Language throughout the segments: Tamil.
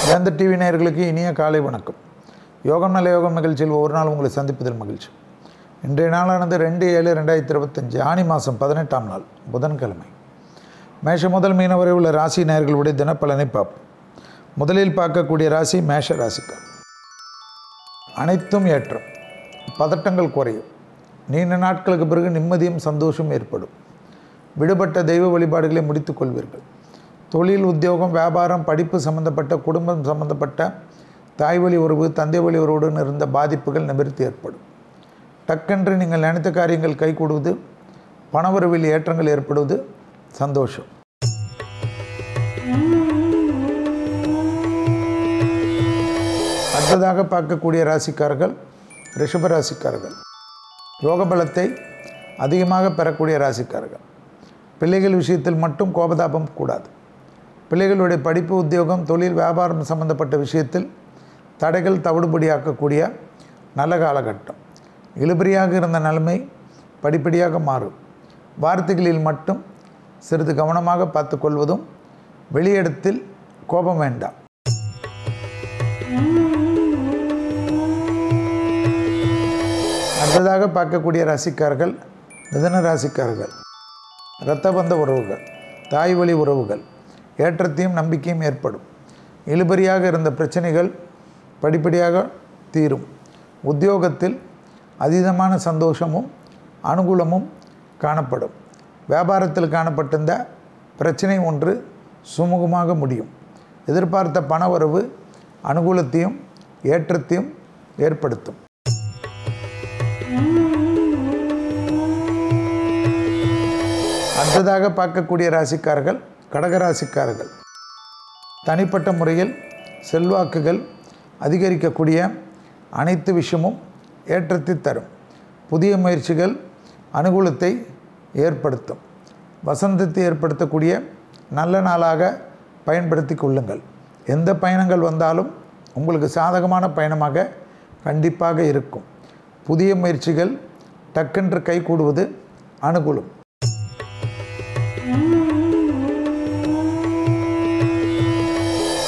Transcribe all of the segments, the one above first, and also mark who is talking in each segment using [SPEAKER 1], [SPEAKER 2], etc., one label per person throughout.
[SPEAKER 1] வேந்த டிவி நேயர்களுக்கு இனிய காலை வணக்கம். யோகம் நல்ல யோகம் நிகழ்ச்சியில் ஒவ்வொரு நாள் உங்களை சந்திப்பதில் மகிழ்ச்சி. இன்றைய நாளானது 2/7/2025 ஆனி மாதம் 18ஆம் நாள் புதன்கிழமை. மேஷ முதல் மீன வரை உள்ள ராசி நேயர்களுடைய தினப்பலனை பார்ப்போம். முதலில் பார்க்கக்கூடிய ராசி மேஷ ராசிக்கார். அனைத்தும் ஏற்றம், பதட்டங்கள் குறையும். நீண்ட நாட்களுக்கு பிறகு நிம்மதியும் சந்தோஷம் ஏற்படும். விடுபட்ட தெய்வ வழிபாடுகளை முடித்துக் கொள்வீர்கள். தொழில், உத்தியோகம், வியாபாரம், படிப்பு சம்பந்தப்பட்ட, குடும்பம் சம்பந்தப்பட்ட, தாய் வழி உறவு, தந்தை வழி உறவுடன் இருந்த பாதிப்புகள் நிவர்த்தி ஏற்படும். டக்கென்று நீங்கள் நினைத்த காரியங்கள் கைகூடுவது, பணவரவில் ஏற்றங்கள் ஏற்படுவது சந்தோஷம். அடுத்ததாக பார்க்கக்கூடிய ராசிக்காரர்கள் ரிஷப ராசிக்காரர்கள். யோக பலத்தை அதிகமாக பெறக்கூடிய ராசிக்காரர்கள். பிள்ளைகள் விஷயத்தில் மட்டும் கோபதாபம் கூடாது. பிள்ளைகளுடைய படிப்பு, உத்தியோகம், தொழில், வியாபாரம் சம்பந்தப்பட்ட விஷயத்தில் தடைகள் தவிடுபடியாக்கக்கூடிய நல்ல காலகட்டம். இழுபறியாக இருந்த நிலைமை படிப்படியாக மாறும். வார்த்தைகளில் மட்டும் சிறிது கவனமாக பார்த்து கொள்வதும், வெளியிடத்தில் கோபம் வேண்டாம். அடுத்ததாக பார்க்கக்கூடிய ராசிக்காரர்கள் மிதுன ராசிக்காரர்கள். இரத்தபந்த உறவுகள், தாய் வழி உறவுகள், ஏற்றத்தையும் நம்பிக்கையும் ஏற்படும். இழுபறியாக இருந்த பிரச்சனைகள் படிப்படியாக தீரும். உத்தியோகத்தில் அதீதமான சந்தோஷமும் அனுகூலமும் காணப்படும். வியாபாரத்தில் காணப்பட்டிருந்த பிரச்சனை ஒன்று சுமூகமாக முடியும். எதிர்பார்த்த பண வரவு அனுகூலத்தையும் ஏற்றத்தையும் ஏற்படுத்தும். அடுத்ததாக பார்க்கக்கூடிய ராசிக்காரர்கள் கடகராசிக்காரர்கள். தனிப்பட்ட முறையில் செல்வாக்குகள் அதிகரிக்கக்கூடிய அனைத்து விஷயமும் ஏற்றத்தை தரும். புதிய முயற்சிகள் அனுகூலத்தை ஏற்படுத்தும். வசந்தத்தை ஏற்படுத்தக்கூடிய நல்ல நாளாக பயன்படுத்தி கொள்ளுங்கள். எந்த பயணங்கள் வந்தாலும் உங்களுக்கு சாதகமான பயணமாக கண்டிப்பாக இருக்கும். புதிய முயற்சிகள் டக்கென்று கைகூடுவது அனுகூலம்.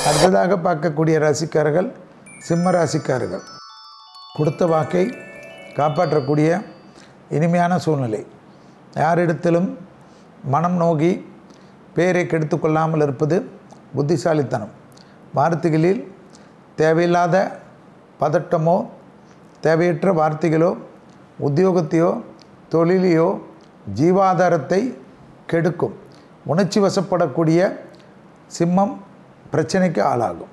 [SPEAKER 1] அடுத்ததாக பார்க்கக்கூடிய ராசிக்காரர்கள் சிம்ம ராசிக்காரர்கள். கொடுத்த வாக்கை காப்பாற்றக்கூடிய இனிமையான சூழ்நிலை. யாரிடத்திலும் மனம் நோகி பேரை கெடுத்து கொள்ளாமல் இருப்பது புத்திசாலித்தனம். வார்த்தைகளில் தேவையில்லாத பதட்டமோ, தேவையற்ற வார்த்தைகளோ, உத்தியோகத்தையோ, தொழிலையோ, ஜீவாதாரத்தை கெடுக்கும். உணர்ச்சி வசப்படக்கூடிய சிம்மம் பிரச்சனைக்கு ஆளாகும்.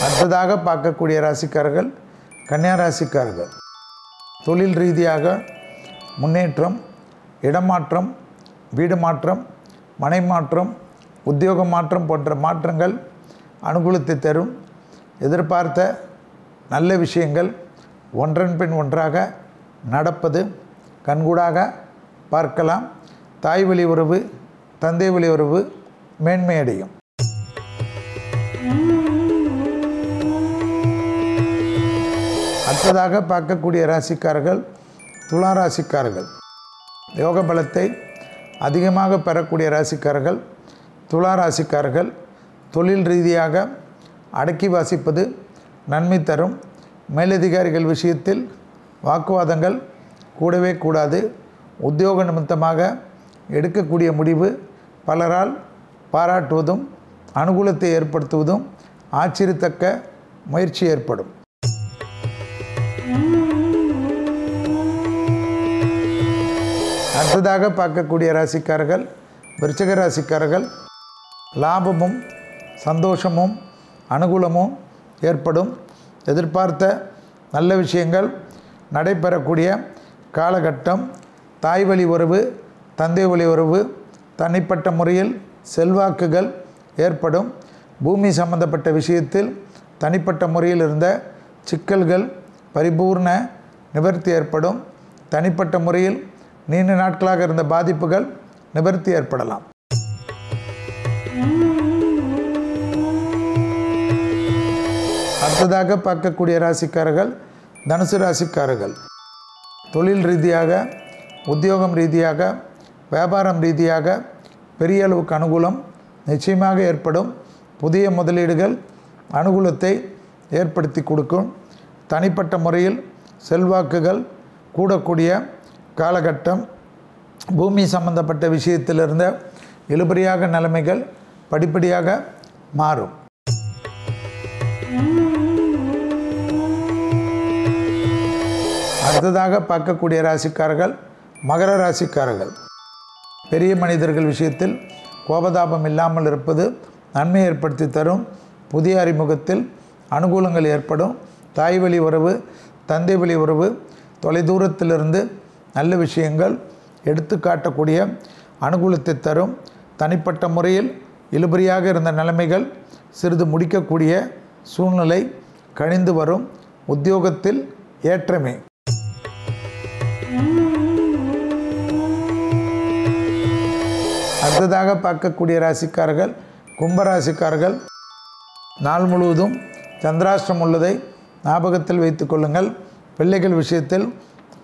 [SPEAKER 1] அடுத்ததாக பார்க்கக்கூடிய ராசிக்காரர்கள் கன்னியா ராசிக்காரர்கள். தொழில் ரீதியாக முன்னேற்றம், இடமாற்றம், வீடு மாற்றம், மனை மாற்றம், உத்தியோக மாற்றம் போன்ற மாற்றங்கள் அனுகூலத்தை தரும். எதிர்பார்த்த நல்ல விஷயங்கள் ஒன்றன் பின் ஒன்றாக நடப்பது கண்கூடாக பார்க்கலாம். தாய் வழி உறவு, தந்தை வழி உறவு மேன்மையடையும். அடுத்ததாக பார்க்கக்கூடிய ராசிக்காரர்கள் துலா ராசிக்காரர்கள். யோக பலத்தை அதிகமாக பெறக்கூடிய ராசிக்காரர்கள் துலா ராசிக்காரர்கள். தொழில் ரீதியாக அடக்கி வாசிப்பது நன்மை தரும். மேலதிகாரிகள் விஷயத்தில் வாக்குவாதங்கள் கூடவே கூடாது. உத்தியோக நிமித்தமாக எடுக்கக்கூடிய முடிவு பலரால் பாராட்டுவதும் அனுகூலத்தை ஏற்படுத்துவதும் ஆச்சரியத்தக்க முயற்சி ஏற்படும். அடுத்ததாக பார்க்கக்கூடிய ராசிக்காரர்கள் விருச்சிக ராசிக்காரர்கள். லாபமும் சந்தோஷமும் அனுகூலமும் ஏற்படும். எதிர்பார்த்த நல்ல விஷயங்கள் நடைபெறக்கூடிய காலகட்டம். தாய் வழி உறவு, தந்தை வழி உறவு, தனிப்பட்ட முறையில் செல்வாக்குகள் ஏற்படும். பூமி சம்பந்தப்பட்ட விஷயத்தில் தனிப்பட்ட முறையில் இருந்த சிக்கல்கள் பரிபூர்ண நிவர்த்தி ஏற்படும். தனிப்பட்ட முறையில் நீண்ட நாட்களாக இருந்த பாதிப்புகள் நிவர்த்தி ஏற்படலாம். அடுத்ததாக பார்க்கக்கூடிய ராசிக்காரர்கள் தனுசு ராசிக்காரர்கள். தொழில் ரீதியாக, உத்தியோகம் ரீதியாக, வியாபாரம் ரீதியாக பெரிய அளவுக்கு அனுகூலம் நிச்சயமாக ஏற்படும். புதிய முதலீடுகள் அனுகூலத்தை ஏற்படுத்தி கொடுக்கும். தனிப்பட்ட முறையில் செல்வாக்குகள் கூடக்கூடிய காலகட்டம். பூமி சம்பந்தப்பட்ட விஷயத்தில் இருந்த இழுபறியாக நிலைமைகள் படிப்படியாக மாறும். அடுத்ததாக பார்க்கக்கூடிய ராசிக்காரர்கள் மகர ராசிக்காரர்கள். பெரிய மனிதர்கள் விஷயத்தில் கோபதாபம் இல்லாமல் இருப்பது நன்மை ஏற்படுத்தி தரும். புதிய அறிமுகத்தில் அனுகூலங்கள் ஏற்படும். தாய் வழி உறவு, தந்தை வழி உறவு, தொலைதூரத்திலிருந்து நல்ல விஷயங்கள் எடுத்து காட்டக்கூடிய அனுகூலத்தை தரும். தனிப்பட்ட முறையில் இழுபறியாக இருந்த நிலைமைகள் சிறிது முடிக்கக்கூடிய சூழ்நிலை கழிந்து வரும். உத்தியோகத்தில் ஏற்றமே. அடுத்ததாக பார்க்கக்கூடிய ராசிக்காரர்கள் கும்பராசிக்காரர்கள். நாள் முழுவதும் சந்திராஷ்டிரம் உள்ளதை ஞாபகத்தில் வைத்து கொள்ளுங்கள். பிள்ளைகள் விஷயத்தில்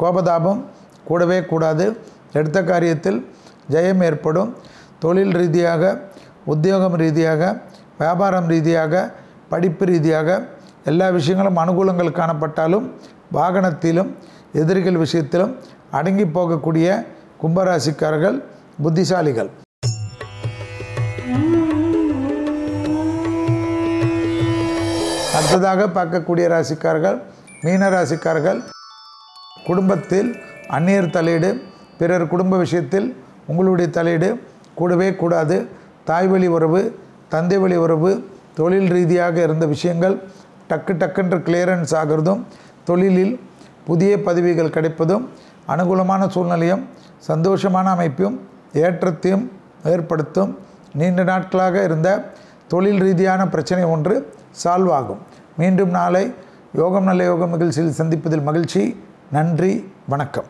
[SPEAKER 1] கோபதாபம் கூடவே கூடாது. எடுத்த காரியத்தில் ஜெயம் ஏற்படும். தொழில் ரீதியாக, உத்தியோகம் ரீதியாக, வியாபாரம் ரீதியாக, படிப்பு ரீதியாக எல்லா விஷயங்களும் அனுகூலங்கள் காணப்பட்டாலும் வாகனத்திலும் எதிரிகள் விஷயத்திலும் அடங்கி போகக்கூடிய கும்பராசிக்காரர்கள் புத்திசாலிகள். அடுத்ததாக பார்க்கக்கூடிய ராசிக்காரர்கள் மீன ராசிக்காரர்கள். குடும்பத்தில் அந்நியர் தலையீடு, பிறர் குடும்ப விஷயத்தில் உங்களுடைய தலையீடு கூடவே கூடாது. தாய் வழி உறவு, தந்தை வழி உறவு, தொழில் ரீதியாக இருந்த விஷயங்கள் டக்குன்று கிளியரன்ஸ் ஆகிறதும், தொழிலில் புதிய பதவிகள் கிடைப்பதும், அனுகூலமான சூழ்நிலையும் சந்தோஷமான அமைப்பும் ஏற்றத்தையும் ஏற்படுத்தும். நீண்ட நாட்களாக இருந்த தொழில் ரீதியான பிரச்சனை ஒன்று சால்வ் ஆகும். மீண்டும் நாளை யோகம் நல்ல யோகம் நிகழ்ச்சியில் சந்திப்பதில் மகிழ்ச்சி. நன்றி, வணக்கம்.